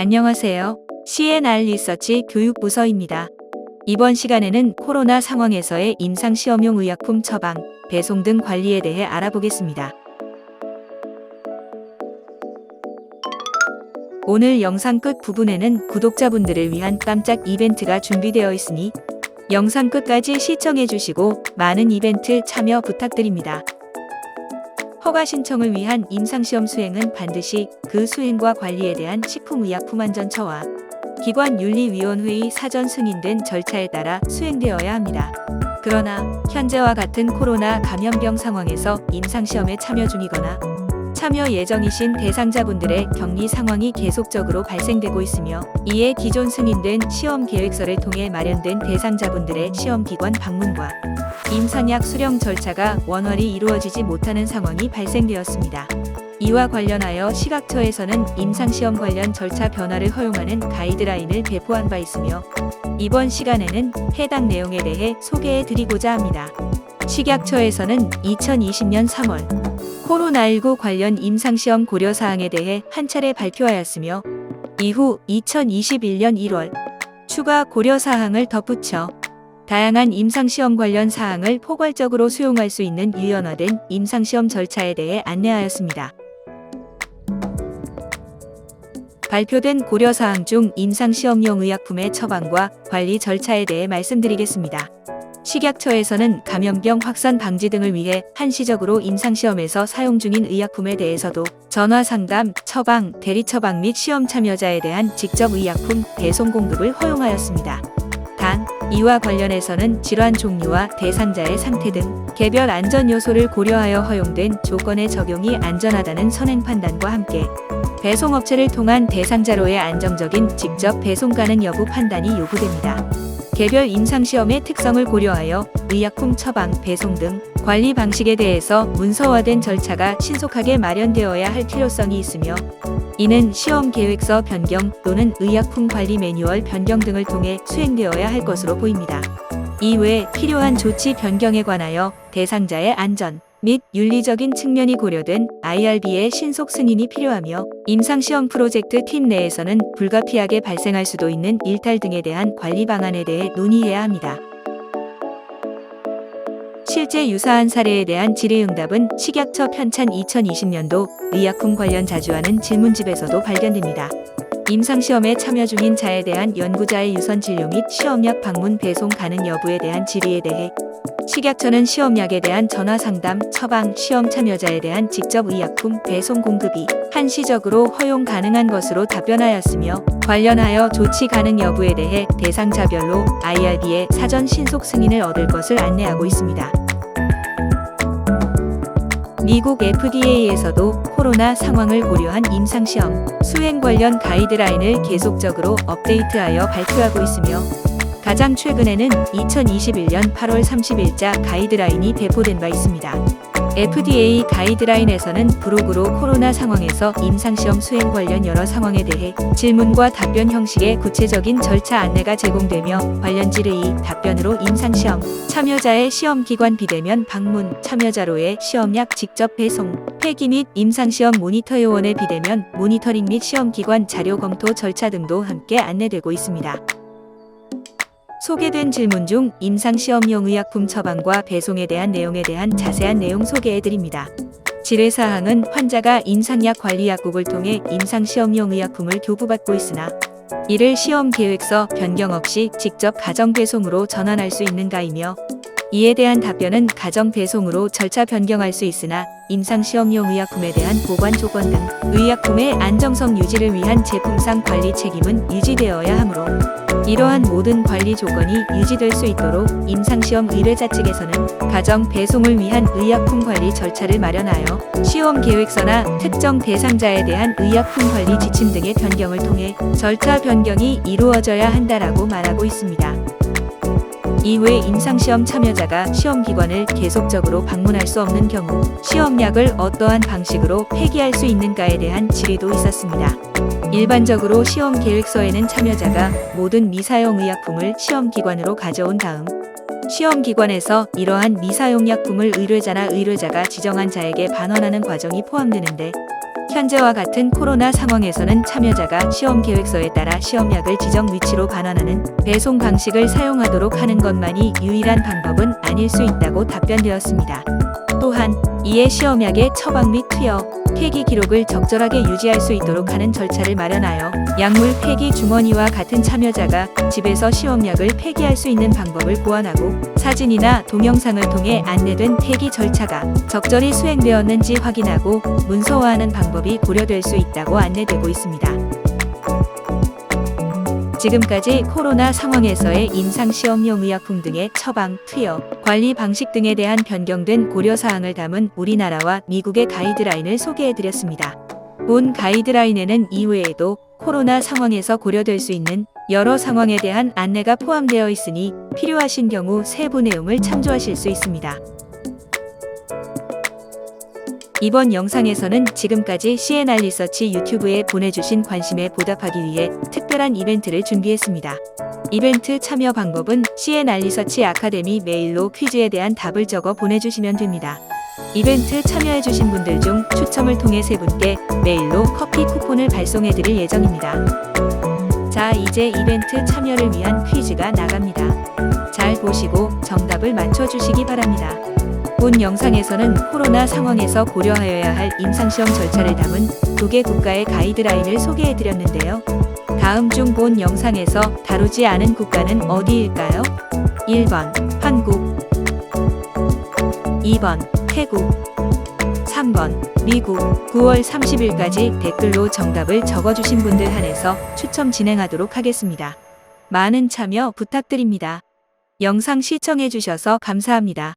안녕하세요. CNR 리서치 교육부서입니다. 이번 시간에는 코로나 상황에서의 임상시험용 의약품 처방, 배송 등 관리에 대해 알아보겠습니다. 오늘 영상 끝 부분에는 구독자분들을 위한 깜짝 이벤트가 준비되어 있으니 영상 끝까지 시청해주시고 많은 이벤트 참여 부탁드립니다. 허가 신청을 위한 임상시험 수행은 반드시 그 수행과 관리에 대한 식품의약품안전처와 기관윤리위원회의 사전 승인된 절차에 따라 수행되어야 합니다. 그러나 현재와 같은 코로나 감염병 상황에서 임상시험에 참여 중이거나 참여 예정이신 대상자분들의 격리 상황이 계속적으로 발생되고 있으며 이에 기존 승인된 시험 계획서를 통해 마련된 대상자분들의 시험기관 방문과 임상약 수령 절차가 원활히 이루어지지 못하는 상황이 발생되었습니다. 이와 관련하여 식약처에서는 임상시험 관련 절차 변화를 허용하는 가이드라인을 배포한 바 있으며 이번 시간에는 해당 내용에 대해 소개해 드리고자 합니다. 식약처에서는 2020년 3월 코로나19 관련 임상시험 고려사항에 대해 한 차례 발표하였으며 이후 2021년 1월 추가 고려사항을 덧붙여 다양한 임상시험 관련 사항을 포괄적으로 수용할 수 있는 유연화된 임상시험 절차에 대해 안내하였습니다. 발표된 고려사항 중 임상시험용 의약품의 처방과 관리 절차에 대해 말씀드리겠습니다. 식약처에서는 감염병 확산 방지 등을 위해 한시적으로 임상시험에서 사용 중인 의약품에 대해서도 전화상담, 처방, 대리처방 및 시험 참여자에 대한 직접 의약품 배송 공급을 허용하였습니다. 단, 이와 관련해서는 질환 종류와 대상자의 상태 등 개별 안전 요소를 고려하여 허용된 조건의 적용이 안전하다는 선행 판단과 함께 배송업체를 통한 대상자로의 안정적인 직접 배송 가능 여부 판단이 요구됩니다. 개별 임상시험의 특성을 고려하여 의약품 처방, 배송 등 관리 방식에 대해서 문서화된 절차가 신속하게 마련되어야 할 필요성이 있으며 이는 시험 계획서 변경 또는 의약품 관리 매뉴얼 변경 등을 통해 수행되어야 할 것으로 보입니다. 이외에 필요한 조치 변경에 관하여 대상자의 안전 및 윤리적인 측면이 고려된 IRB의 신속 승인이 필요하며 임상시험 프로젝트 팀 내에서는 불가피하게 발생할 수도 있는 일탈 등에 대한 관리 방안에 대해 논의해야 합니다. 실제 유사한 사례에 대한 질의응답은 식약처 편찬 2020년도 의약품 관련 자주 하는 질문집에서도 발견됩니다. 임상시험에 참여 중인 자에 대한 연구자의 유선 진료 및 시험약 방문 배송 가능 여부에 대한 질의에 대해 식약처는 시험약에 대한 전화상담, 처방, 시험 참여자에 대한 직접 의약품 배송 공급이 한시적으로 허용 가능한 것으로 답변하였으며 관련하여 조치 가능 여부에 대해 대상자별로 IRB의 사전 신속 승인을 얻을 것을 안내하고 있습니다. 미국 FDA에서도 코로나 상황을 고려한 임상시험 수행 관련 가이드라인을 계속적으로 업데이트하여 발표하고 있으며 가장 최근에는 2021년 8월 30일자 가이드라인이 배포된 바 있습니다. FDA 가이드라인에서는 브로그로 코로나 상황에서 임상시험 수행 관련 여러 상황에 대해 질문과 답변 형식의 구체적인 절차 안내가 제공되며 관련 질의, 답변으로 임상시험 참여자의 시험기관 비대면 방문, 참여자로의 시험약 직접 배송, 폐기 및 임상시험 모니터 요원의 비대면 모니터링 및 시험기관 자료 검토 절차 등도 함께 안내되고 있습니다. 소개된 질문 중 임상시험용 의약품 처방과 배송에 대한 내용에 대한 자세한 내용 소개해드립니다. 질의사항은 환자가 임상약 관리약국을 통해 임상시험용 의약품을 교부받고 있으나 이를 시험 계획서 변경 없이 직접 가정 배송으로 전환할 수 있는가이며 이에 대한 답변은 가정 배송으로 절차 변경할 수 있으나 임상시험용 의약품에 대한 보관 조건 등 의약품의 안정성 유지를 위한 제품상 관리 책임은 유지되어야 하므로 이러한 모든 관리 조건이 유지될 수 있도록 임상시험 의뢰자 측에서는 가정 배송을 위한 의약품 관리 절차를 마련하여 시험 계획서나 특정 대상자에 대한 의약품 관리 지침 등의 변경을 통해 절차 변경이 이루어져야 한다라고 말하고 있습니다. 이외 임상시험 참여자가 시험기관을 계속적으로 방문할 수 없는 경우 시험약을 어떠한 방식으로 폐기할 수 있는가에 대한 질의도 있었습니다. 일반적으로 시험 계획서에는 참여자가 모든 미사용 의약품을 시험기관으로 가져온 다음 시험기관에서 이러한 미사용 약품을 의뢰자나 의뢰자가 지정한 자에게 반환하는 과정이 포함되는데 현재와 같은 코로나 상황에서는 참여자가 시험 계획서에 따라 시험약을 지정 위치로 반환하는 배송 방식을 사용하도록 하는 것만이 유일한 방법은 아닐 수 있다고 답변되었습니다. 또한 이에 시험약의 처방 및 투여, 폐기 기록을 적절하게 유지할 수 있도록 하는 절차를 마련하여 약물 폐기 주머니와 같은 참여자가 집에서 시험약을 폐기할 수 있는 방법을 보완하고 사진이나 동영상을 통해 안내된 폐기 절차가 적절히 수행되었는지 확인하고 문서화하는 방법이 고려될 수 있다고 안내되고 있습니다. 지금까지 코로나 상황에서의 임상시험용 의약품 등의 처방, 투여, 관리 방식 등에 대한 변경된 고려사항을 담은 우리나라와 미국의 가이드라인을 소개해드렸습니다. 본 가이드라인에는 이외에도 코로나 상황에서 고려될 수 있는 여러 상황에 대한 안내가 포함되어 있으니 필요하신 경우 세부 내용을 참조하실 수 있습니다. 이번 영상에서는 지금까지 C&R 리서치 유튜브에 보내주신 관심에 보답하기 위해 특별한 이벤트를 준비했습니다. 이벤트 참여 방법은 C&R 리서치 아카데미 메일로 퀴즈에 대한 답을 적어 보내주시면 됩니다. 이벤트 참여해주신 분들 중 추첨을 통해 3분께 메일로 커피 쿠폰을 발송해드릴 예정입니다. 자, 이제 이벤트 참여를 위한 퀴즈가 나갑니다. 잘 보시고 정답을 맞춰주시기 바랍니다. 본 영상에서는 코로나 상황에서 고려하여야 할 임상시험 절차를 담은 2개 국가의 가이드라인을 소개해드렸는데요. 다음 중 본 영상에서 다루지 않은 국가는 어디일까요? 1번 한국, 2번 태국, 3번 미국. 9월 30일까지 댓글로 정답을 적어주신 분들 한해서 추첨 진행하도록 하겠습니다. 많은 참여 부탁드립니다. 영상 시청해주셔서 감사합니다.